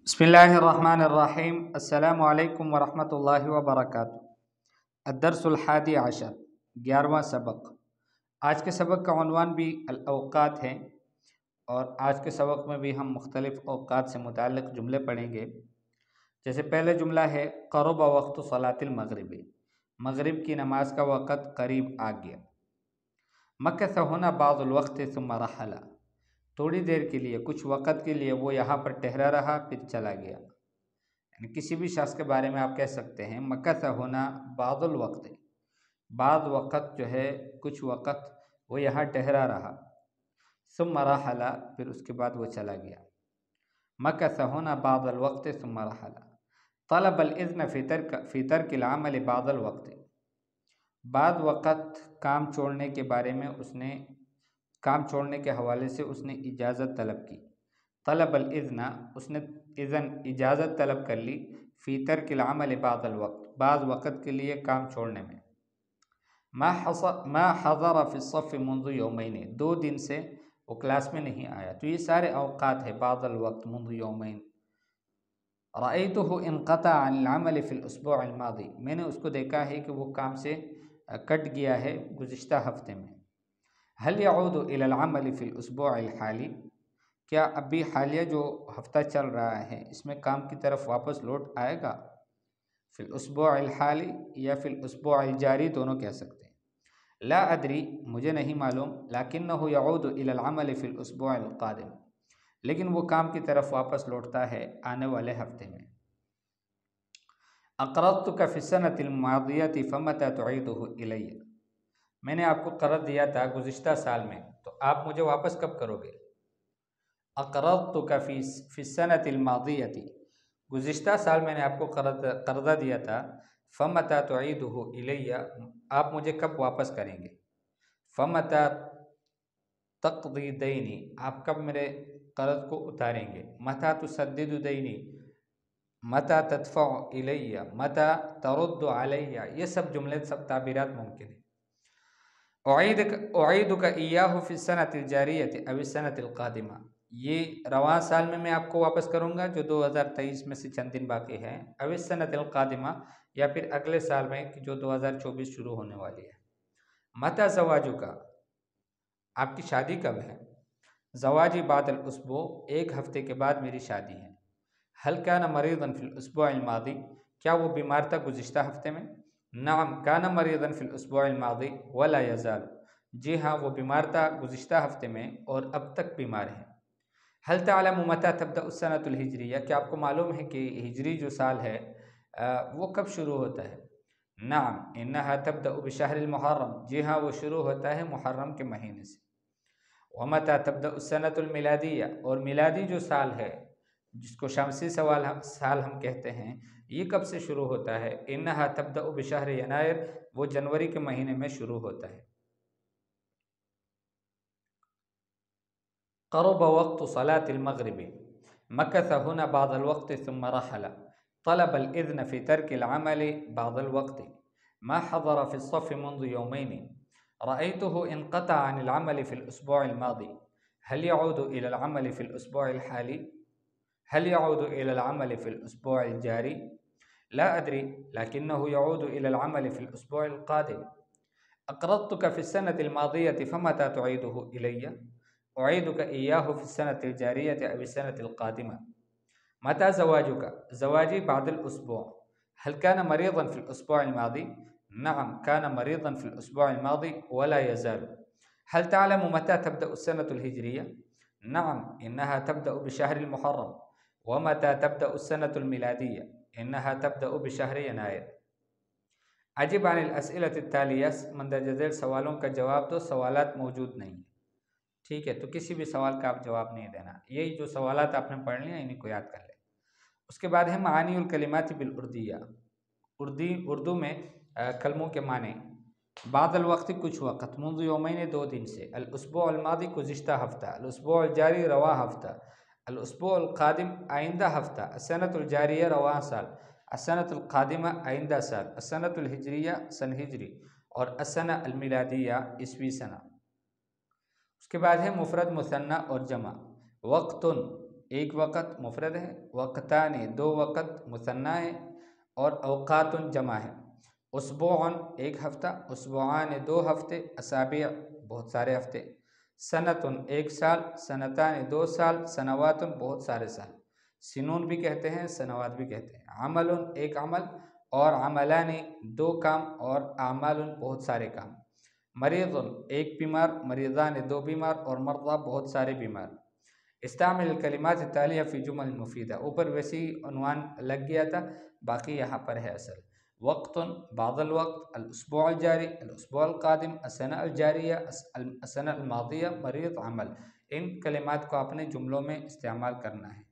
بسم اللہ الرحمن الرحیم۔ السلام علیکم ورحمۃ اللہ وبرکاتہ۔ الدرس الحادی عشر، 11واں سبق۔ آج کے سبق کا عنوان بھی الاوقات ہے، اور آج کے سبق میں بھی ہم مختلف اوقات سے متعلق جملے پڑھیں گے۔ جیسے پہلے جملہ ہے قرب وقت صلاۃ المغرب، مغرب کی نماز کا وقت قریب آ گیا۔ مکث ہونا بعض الوقت ثم رحل، تھوڑی دیر کے لیے، کچھ وقت کے لیے وہ یہاں پر ٹھہرا رہا پھر چلا گیا۔ یعنی کسی بھی شخص کے بارے میں آپ کہہ سکتے ہیں مکث ہونا بعض الوقت، بعض وقت جو ہے کچھ وقت وہ یہاں ٹھہرا رہا، ثم رحل، پھر اس کے بعد وہ چلا گیا۔ مکث ہونا بعض الوقت ثم رحل۔ طلب الاذن فی ترک العمل بعض الوقت، بعض وقت کام چھوڑنے کے بارے میں کام چھوڑنے کے حوالے سے اس نے اجازت طلب کی۔ طلب الاذن، اس نے اجازت طلب کر لی، فی ترک العمل بعض الوقت، بعض وقت کے لیے کام چھوڑنے میں۔ ما حضر فی الصف منذ یومین، 2 دن سے وہ کلاس میں نہیں آیا۔ تو یہ سارے اوقات ہے بعض الوقت، منذ یومین۔ رأیتہ انقطع عن العمل فی الاسبوع الماضی، میں نے اس کو دیکھا ہے کہ وہ کام سے کٹ گیا ہے گزشتہ ہفتے میں۔ هل يعود الى العمل فی الاسبوع الحالی، کیا اب بھی حالیہ جو ہفتہ چل رہا ہے اس میں کام کی طرف واپس لوٹ آئے گا؟ فی الاسبوع الحالی یا فی الاسبوع الجاری دونوں کہہ سکتے ہیں۔ لا ادری، مجھے نہیں معلوم، لیکنہ یعود الی العمل فی الاسبوع القادم، لیکن وہ کام کی طرف واپس لوٹتا ہے آنے والے ہفتے میں۔ اقرضتک فی السنۃ الماضیۃ فمتی تعیدہ الی، میں نے آپ کو قرض دیا تھا گزشتہ سال میں، تو آپ مجھے واپس کب کرو گے؟ اقرضتک فی السنۃ الماضیۃ، گزشتہ سال میں نے آپ کو قرضہ دیا تھا، فمتی تعیدہ الی، آپ مجھے کب واپس کریں گے؟ فمتی تقضی دینی، آپ کب میرے قرض کو اتاریں گے؟ متی تسدد دینی، متی تدفع الی، متی ترد علی، یہ سب جملے، سب تعبیرات ممکن ہیں۔ اعیدک ایاہ فی السنۃ الجاریۃ او السنۃ القادمہ، یہ رواں سال میں آپ کو واپس کروں گا جو 2023 میں سے چند دن باقی ہے، او السنۃ القادمہ، یا پھر اگلے سال میں جو 2024 شروع ہونے والی ہے۔ متی زواجک، آپ کی شادی کب ہے؟ زواجی بعد الاسبوع، 1 ہفتے کے بعد میری شادی ہے۔ هل کان مریضا فی الاسبوع الماضی، کیا وہ بیمار تھا گزشتہ ہفتے میں؟ نعم کان مریضا فی الاسبوع الماضی ولا یزال، جی ہاں وہ بیمار تھا گزشتہ ہفتے میں اور اب تک بیمار ہے۔ هل تعلم متی تبدأ السنۃ الہجریہ، کیا آپ کو معلوم ہے کہ ہجری جو سال ہے وہ کب شروع ہوتا ہے؟ نعم انہا تبدأ بشہر المحرم، جی ہاں وہ شروع ہوتا ہے محرم کے مہینے سے۔ ومتی تبدأ السنۃ المیلادیہ، اور میلادی جو سال ہے جس کو شمسی سال ہم کہتے ہیں، یہ کب سے شروع ہوتا ہے؟ انہا تبدأ بشہر ینائر، وہ جنوری کے مہینے میں شروع ہوتا ہے۔ قرب وقت صلاة المغرب، مکث هنا بعض الوقت ثم رحل، طلب الاذن فی ترک العمل بعض الوقت، ما حضر في الصف منذ يومين، رأيته انقطع عن العمل في الأسبوع الماضي، هل يعود إلى العمل في الأسبوع الحالي؟ هل يعود إلى العمل في الأسبوع الجاري؟ لا أدري، لكنه يعود إلى العمل في الأسبوع القادم۔ أقرضتك في السنة الماضية فمتى تعيده إلي؟ أعيدك إياه في السنة الجارية أو السنة القادمة۔ متى زواجك؟ زواجي بعد الأسبوع۔ هل كان مريضا في الأسبوع الماضي؟ نعم كان مريضا في الأسبوع الماضي ولا يزال۔ هل تعلم متى تبدأ السنة الهجرية؟ نعم إنها تبدأ بشهر المحرم۔ ومتى تبدأ السنة الميلادية؟ إنها تبدأ بشهر يناير۔ عجب عن الأسئلة التالية، مندرجہ ذیل سوالوں کا جواب دو، سوالات موجود نہیں۔ ٹھیک ہے، تو کسی بھی سوال کا آپ جواب نہیں دینا، یہی جو سوالات آپ نے پڑھ لیا انہیں کو یاد کر لیں۔ اس کے بعد ہے معانی الکلمات بالاردیہ، اردو میں کلموں کے معنی۔ بعض الوقت کچھ وقت، منذ یومین 2 دن سے، الاسبوع الماضی گزشتہ ہفتہ، الاسبوع الجاری رواں ہفتہ، الاسبوع القادم آئندہ ہفتہ، السنۃ الجاریہ رواں سال، السنۃ القادمہ آئندہ سال، السنۃ الہجریہ سن ہجری، اور السنہ المیلادیہ عیسوی سنہ۔ اس کے بعد ہے مفرد مثنی اور جمع۔ وقت، ایک وقت مفرد ہے، وقتان دو وقت مثنیٰ ہے، اور اوقات جمع ہے۔ اسبوع ایک ہفتہ، اسبوعان دو ہفتے، اسابیع بہت سارے ہفتے، سنت ایک سال، سنتان دو سال، سنوات بہت سارے سال، سنون بھی کہتے ہیں، سنوات بھی کہتے ہیں۔ عمل ایک عمل، اور عملان دو کام، اور اعمال بہت سارے کام۔ مریض ایک بیمار، مریضان دو بیمار، اور مرضى بہت سارے بیمار۔ استعمل الکلمات التالیہ فی جمل مفیدہ، اوپر ویسی عنوان لگ گیا تھا، باقی یہاں پر ہے اصل۔ وقت بعض الوقت، الاسبوع الجاری، الاسبوع القادم، السنہ الجاریہ، السنہ الماضیہ، مریض، عمل۔ ان کلمات کو آپ نے جملوں میں استعمال کرنا ہے۔